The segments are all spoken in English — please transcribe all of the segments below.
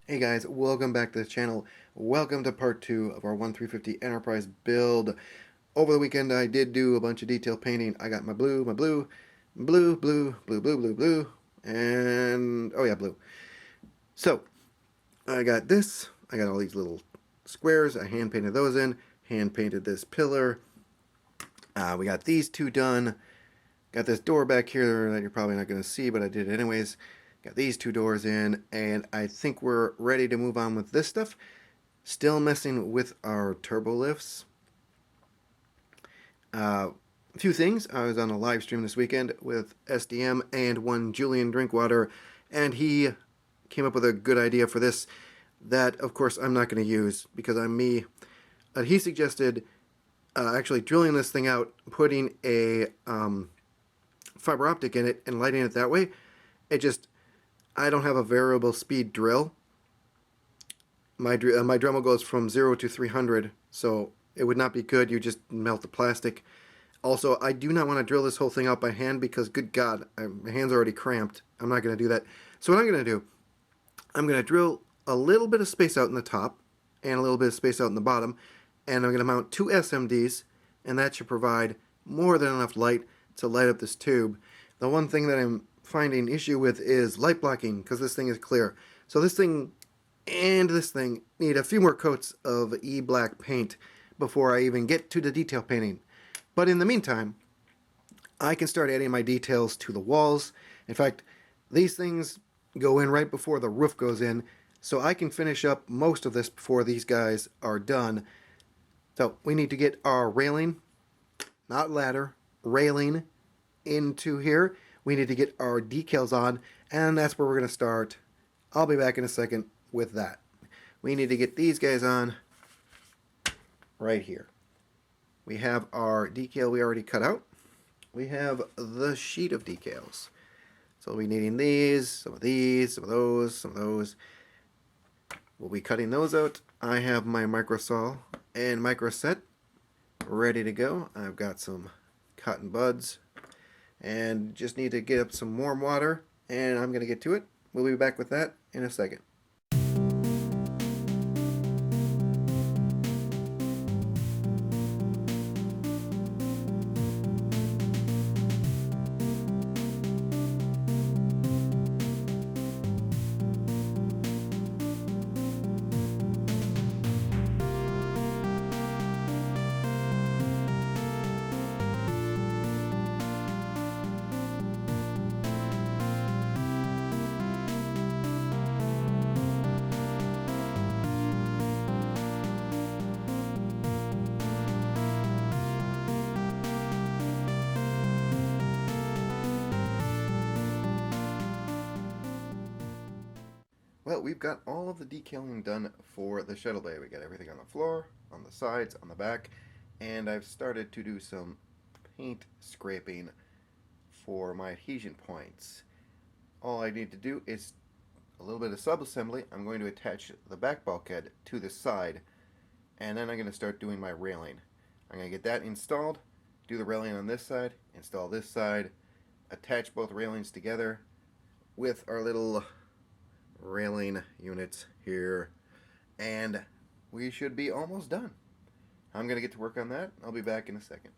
Hey guys, welcome back to the channel. Welcome to part 2 of our 1350 Enterprise build. Over the weekend I did do a bunch of detail painting. I got my blue, blue, and oh yeah, blue. So, I got this. I got all these little squares. I hand painted those in. Hand painted this pillar. We got these two done. Got this door back here that you're probably not going to see, but I did it anyways. Got these two doors in, and I think we're ready to move on with this stuff. Still messing with our turbo lifts. A few things. I was on a live stream this weekend with SDM and one Julian Drinkwater, and he came up with a good idea for this that, of course, I'm not going to use because I'm me. He suggested actually drilling this thing out, putting a fiber optic in it, and lighting it that way. I don't have a variable speed drill. My Dremel goes from 0 to 300, so it would not be good. You just melt the plastic. Also, I do not want to drill this whole thing out by hand because, good God, my hands are already cramped. I'm not going to do that. So what I'm going to do, I'm going to drill a little bit of space out in the top and a little bit of space out in the bottom, and I'm going to mount two SMDs, and that should provide more than enough light to light up this tube. The one thing that I'm finding issue with is light blocking because this thing is clear. So this thing and this thing need a few more coats of E-black paint before I even get to the detail painting. But in the meantime, I can start adding my details to the walls. In fact, these things go in right before the roof goes in, so I can finish up most of this before these guys are done. So we need to get our railing, not ladder, railing into here. We need to get our decals on, and that's where we're going to start. I'll be back in a second with that. We need to get these guys on right here. We have our decal we already cut out. We have the sheet of decals. So we'll be needing these, some of these, some of those, some of those. We'll be cutting those out. I have my micro saw and micro set ready to go. I've got some cotton buds and just need to get up some warm water, and I'm going to get to it. We'll be back with that in a second. Well, we've got all of the decaling done for the shuttle bay. We got everything on the floor, on the sides, on the back, and I've started to do some paint scraping for my adhesion points. All I need to do is a little bit of sub-assembly. I'm going to attach the back bulkhead to the side, and then I'm going to start doing my railing. I'm going to get that installed, do the railing on this side, install this side, attach both railings together with our little railing units here, and we should be almost done. I'm going to get to work on that. I'll be back in a second.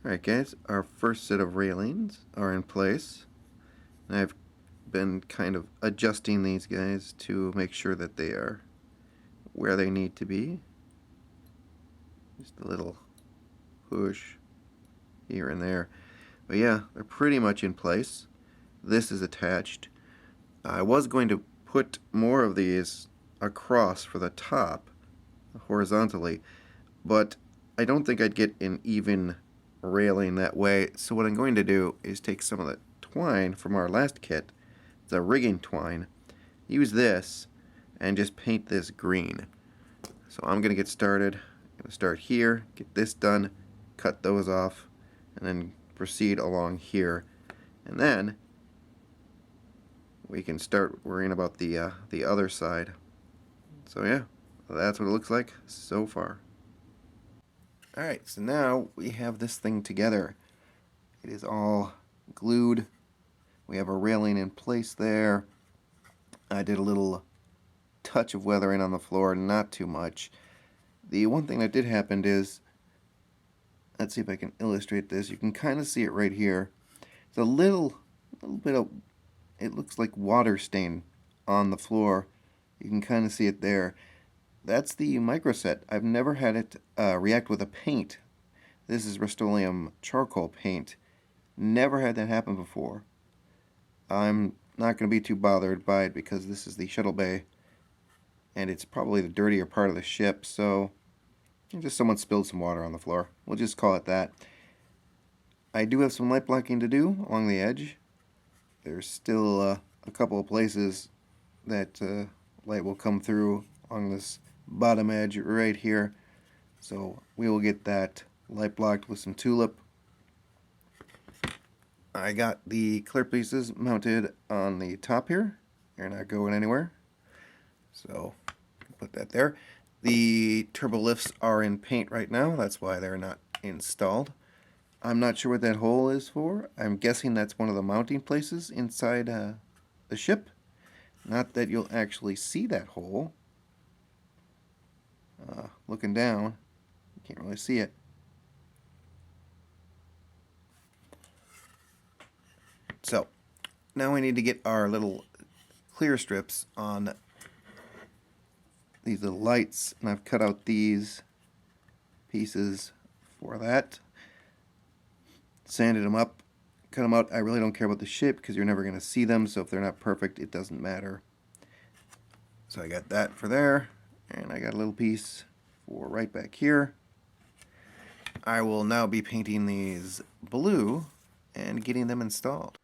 Alright guys, our first set of railings are in place. I've been kind of adjusting these guys to make sure that they are where they need to be. Just a little push here and there. But yeah, they're pretty much in place. This is attached. I was going to put more of these across for the top horizontally, but I don't think I'd get an even railing that way. So what I'm going to do is take some of the twine from our last kit the rigging twine, use this and just paint this green. So I'm going to get started. I'm going to start here, get this done, cut those off, and then proceed along here. And then we can start worrying about the other side. So yeah, that's what it looks like so far. Alright, so now we have this thing together. It is all glued. We have a railing in place there. I did a little touch of weathering on the floor, not too much. The one thing that did happen is, let's see if I can illustrate this. You can kind of see it right here. It's a little bit of, it looks like water stain on the floor. You can kind of see it there. That's the microset. I've never had it react with a paint. This is Rust-Oleum charcoal paint. Never had that happen before. I'm not going to be too bothered by it because this is the shuttle bay and it's probably the dirtier part of the ship, so just someone spilled some water on the floor. We'll just call it that. I do have some light blocking to do along the edge. There's still a couple of places that light will come through on this bottom edge right here, so we will get that light blocked with some tulip. I got the clear pieces mounted on the top here. They're not going anywhere, so put that there. The turbo lifts are in paint right now, that's why they're not installed. I'm not sure what that hole is for. I'm guessing that's one of the mounting places inside the ship. Not that you'll actually see that hole. Looking down, you can't really see it. So, now we need to get our little clear strips on these little lights, and I've cut out these pieces for that. Sanded them up, cut them out. I really don't care about the shape because you're never going to see them, so if they're not perfect, it doesn't matter. So I got that for there, and I got a little piece for right back here. I will now be painting these blue and getting them installed.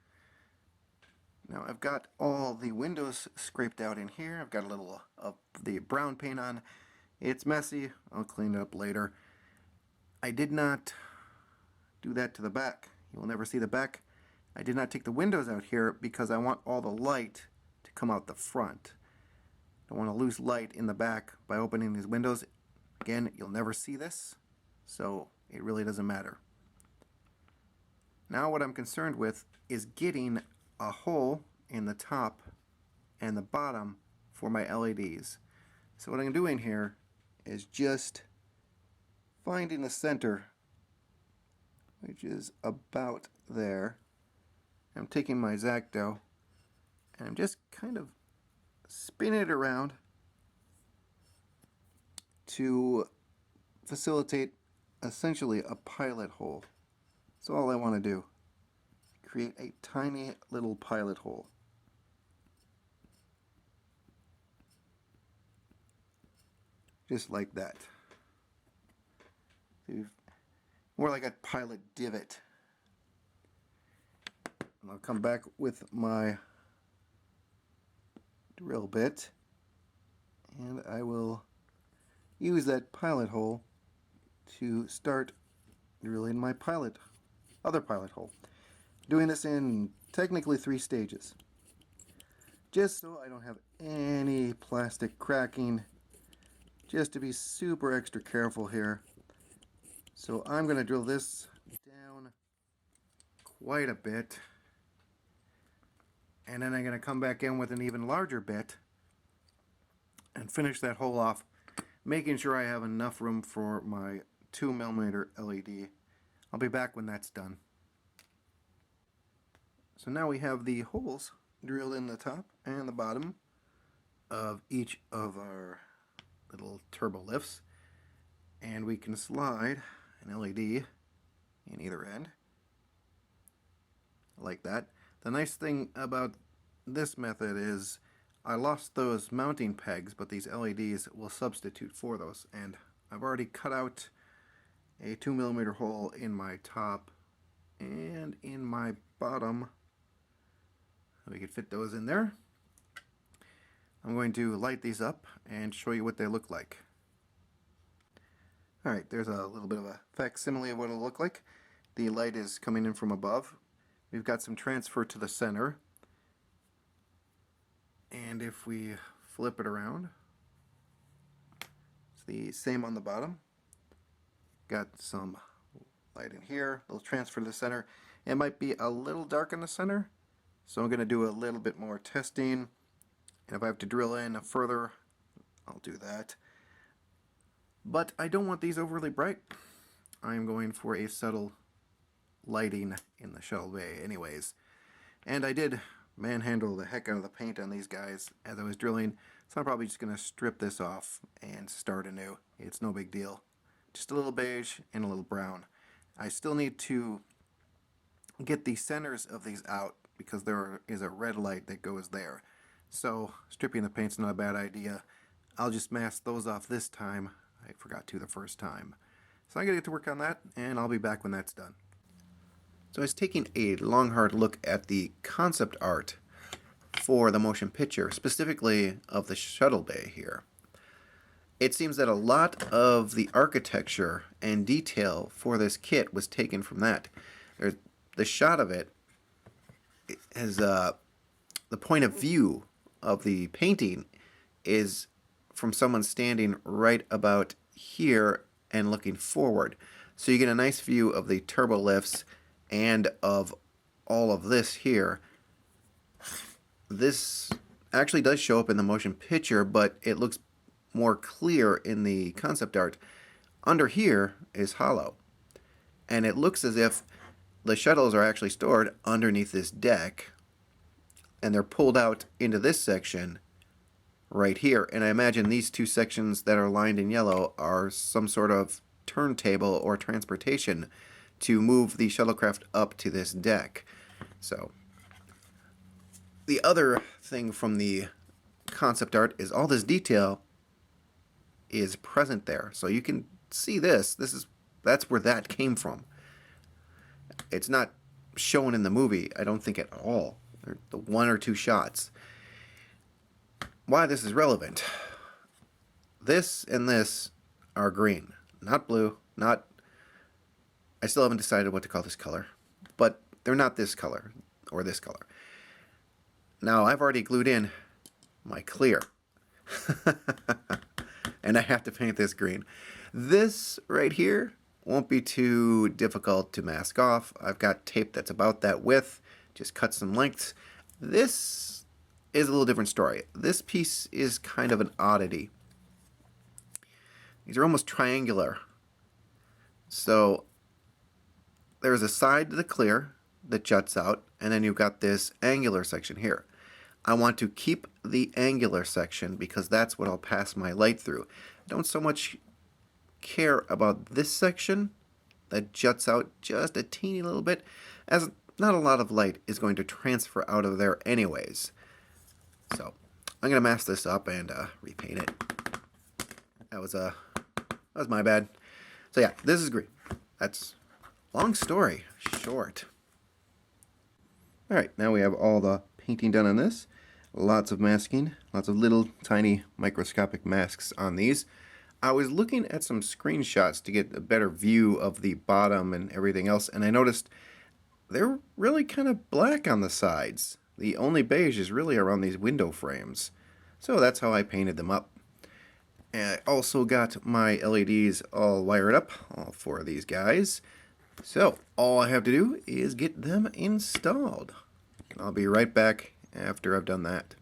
Now I've got all the windows scraped out in here. I've got a little of the brown paint on. It's messy. I'll clean it up later. I did not do that to the back. You will never see the back. I did not take the windows out here because I want all the light to come out the front. I want to lose light in the back by opening these windows. Again, you'll never see this, so it really doesn't matter. Now what I'm concerned with is getting a hole in the top and the bottom for my LEDs. So what I'm doing here is just finding the center, which is about there. I'm taking my X-Acto and I'm just kind of spinning it around to facilitate essentially a pilot hole. That's all I want to do. Create a tiny little pilot hole. Just like that. More like a pilot divot. And I'll come back with my drill bit and I will use that pilot hole to start drilling my other pilot hole. Doing this in technically 3 stages, just so I don't have any plastic cracking, just to be super extra careful here. So I'm going to drill this down quite a bit, and then I'm going to come back in with an even larger bit and finish that hole off, making sure I have enough room for my 2mm LED. I'll be back when that's done. So now we have the holes drilled in the top and the bottom of each of our little turbo lifts, and we can slide an LED in either end like that. The nice thing about this method is I lost those mounting pegs, but these LEDs will substitute for those, and I've already cut out a 2mm hole in my top and in my bottom We could fit those in there. I'm going to light these up and show you what they look like. Alright, there's a little bit of a facsimile of what it'll look like. The light is coming in from above. We've got some transfer to the center. And if we flip it around, it's the same on the bottom. Got some light in here, a little transfer to the center. It might be a little dark in the center, so I'm going to do a little bit more testing. And if I have to drill in further, I'll do that. But I don't want these overly bright. I'm going for a subtle lighting in the shuttle bay anyways. And I did manhandle the heck out of the paint on these guys as I was drilling, so I'm probably just going to strip this off and start anew. It's no big deal. Just a little beige and a little brown. I still need to get the centers of these out because there is a red light that goes there. So stripping the paint's not a bad idea. I'll just mask those off this time. I forgot to the first time. So I'm going to get to work on that, and I'll be back when that's done. So I was taking a long, hard look at the concept art for the motion picture, specifically of the shuttle bay here. It seems that a lot of the architecture and detail for this kit was taken from that. The shot of it has the point of view of the painting is from someone standing right about here and looking forward. So you get a nice view of the turbo lifts and of all of this here. This actually does show up in the motion picture, but it looks more clear in the concept art. Under here is hollow, and it looks as if the shuttles are actually stored underneath this deck, and they're pulled out into this section right here. And I imagine these two sections that are lined in yellow are some sort of turntable or transportation to move the shuttlecraft up to this deck. So the other thing from the concept art is all this detail is present there. So you can see that's where that came from. It's not shown in the movie, I don't think, at all. The one or two shots. Why this is relevant. This and this are green, not blue, not... I still haven't decided what to call this color, but they're not this color or this color. Now, I've already glued in my clear, and I have to paint this green. This right here won't be too difficult to mask off. I've got tape that's about that width, just cut some lengths. This is a little different story. This piece is kind of an oddity. These are almost triangular. So there's a side to the clear that juts out, and then you've got this angular section here. I want to keep the angular section because that's what I'll pass my light through. I don't so much care about this section that juts out just a teeny little bit, as not a lot of light is going to transfer out of there anyways. So I'm going to mask this up and repaint it. That was my bad. So yeah, this is green. That's long story short. Alright, now we have all the painting done on this. Lots of masking, lots of little tiny microscopic masks on these. I was looking at some screenshots to get a better view of the bottom and everything else, and I noticed they're really kind of black on the sides. The only beige is really around these window frames. So that's how I painted them up. And I also got my LEDs all wired up, all four of these guys. So all I have to do is get them installed. I'll be right back after I've done that.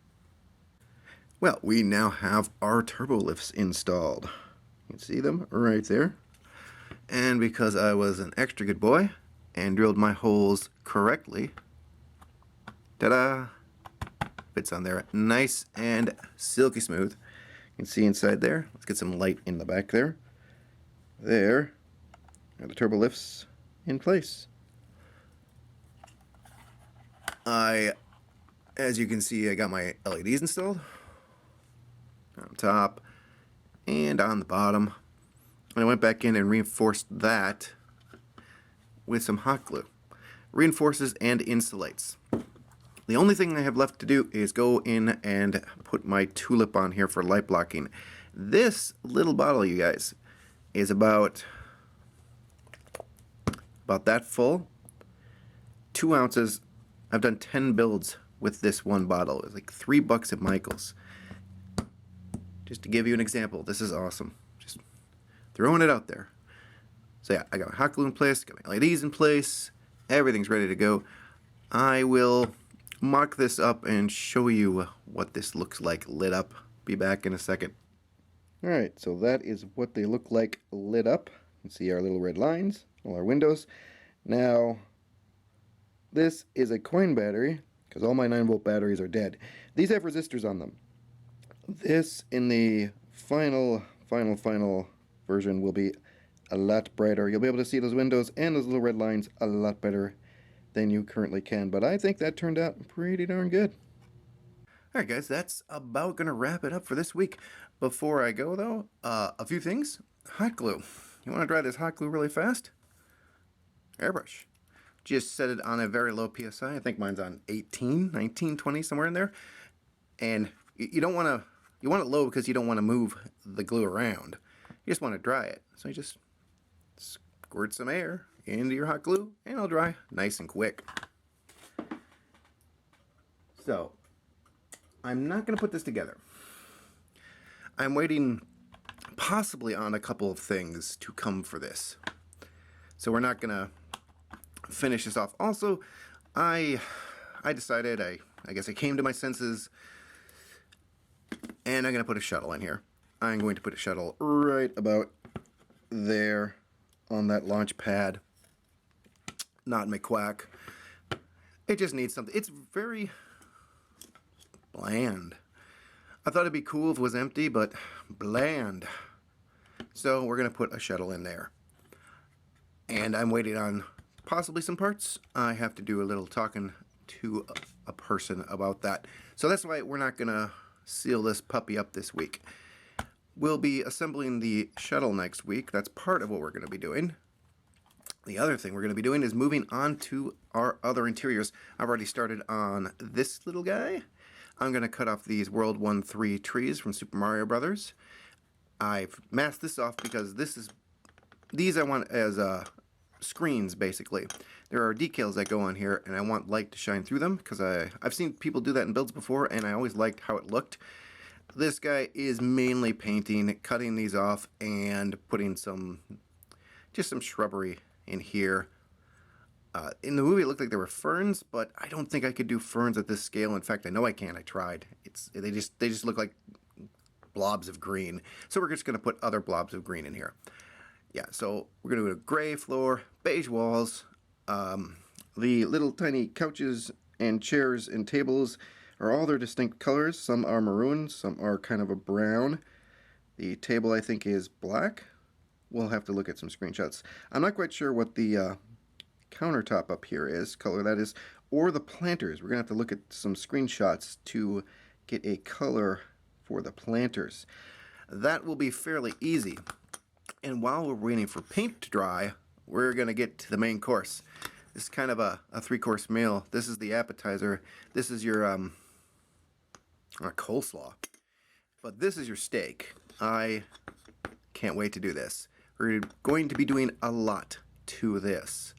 Well, we now have our turbo lifts installed. You can see them right there. And because I was an extra good boy and drilled my holes correctly, ta-da! Fits on there nice and silky smooth. You can see inside there. Let's get some light in the back there. There are the turbo lifts in place. As you can see, I got my LEDs installed on top and on the bottom. And I went back in and reinforced that with some hot glue. Reinforces and insulates. The only thing I have left to do is go in and put my tulip on here for light blocking. This little bottle, you guys, is about that full. 2 ounces. I've done 10 builds with this one bottle. It's like $3 at Michael's. Just to give you an example, this is awesome. Just throwing it out there. So yeah, I got my hot glue in place, got my LEDs in place, everything's ready to go. I will mock this up and show you what this looks like lit up. Be back in a second. Alright, so that is what they look like lit up. You can see our little red lines, all our windows. Now, this is a coin battery, because all my 9-volt batteries are dead. These have resistors on them. This, in the final version, will be a lot brighter. You'll be able to see those windows and those little red lines a lot better than you currently can. But I think that turned out pretty darn good. Alright guys, that's about going to wrap it up for this week. Before I go though, a few things. Hot glue. You want to dry this hot glue really fast? Airbrush. Just set it on a very low PSI. I think mine's on 18, 19, 20, somewhere in there. And you don't want to, you want it low because you don't want to move the glue around. You just want to dry it. So you just squirt some air into your hot glue and it'll dry nice and quick. So, I'm not going to put this together. I'm waiting possibly on a couple of things to come for this. So we're not going to finish this off. Also, I decided, I guess I came to my senses, and I'm going to put a shuttle in here. I'm going to put a shuttle right about there on that launch pad. Not McQuack. It just needs something. It's very bland. I thought it'd be cool if it was empty, but bland. So we're going to put a shuttle in there. And I'm waiting on possibly some parts. I have to do a little talking to a person about that. So that's why we're not going to seal this puppy up this week. We'll be assembling the shuttle next week. That's part of what we're going to be doing. The other thing we're going to be doing is moving on to our other interiors. I've already started on this little guy. I'm going to cut off these World 1-3 trees from Super Mario Brothers. I've masked this off because these I want as screens, basically. There are decals that go on here, and I want light to shine through them, because I've seen people do that in builds before, and I always liked how it looked. This guy is mainly painting, cutting these off, and putting just some shrubbery in here. In the movie, it looked like there were ferns, but I don't think I could do ferns at this scale. In fact, I know I can't. I tried. They just look like blobs of green. So we're just going to put other blobs of green in here. Yeah, so we're going to do a gray floor, beige walls. The little tiny couches and chairs and tables are all their distinct colors. Some are maroon, some are kind of a brown. The table, I think, is black. We'll have to look at some screenshots. I'm not quite sure what the countertop up here is, color that is, or the planters. We're going to have to look at some screenshots to get a color for the planters. That will be fairly easy. And while we're waiting for paint to dry, we're going to get to the main course. This is kind of a 3-course meal. This is the appetizer. This is your coleslaw. But this is your steak. I can't wait to do this. We're going to be doing a lot to this.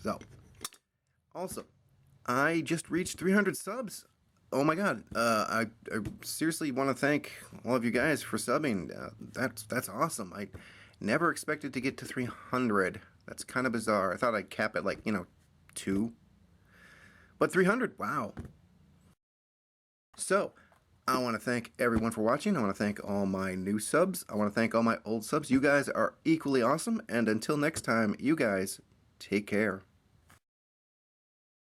So, also, I just reached 300 subs. Oh my god, I seriously want to thank all of you guys for subbing. That's awesome. I never expected to get to 300. That's kind of bizarre. I thought I'd cap it like, 2. But 300, wow. So, I want to thank everyone for watching. I want to thank all my new subs. I want to thank all my old subs. You guys are equally awesome. And until next time, you guys take care.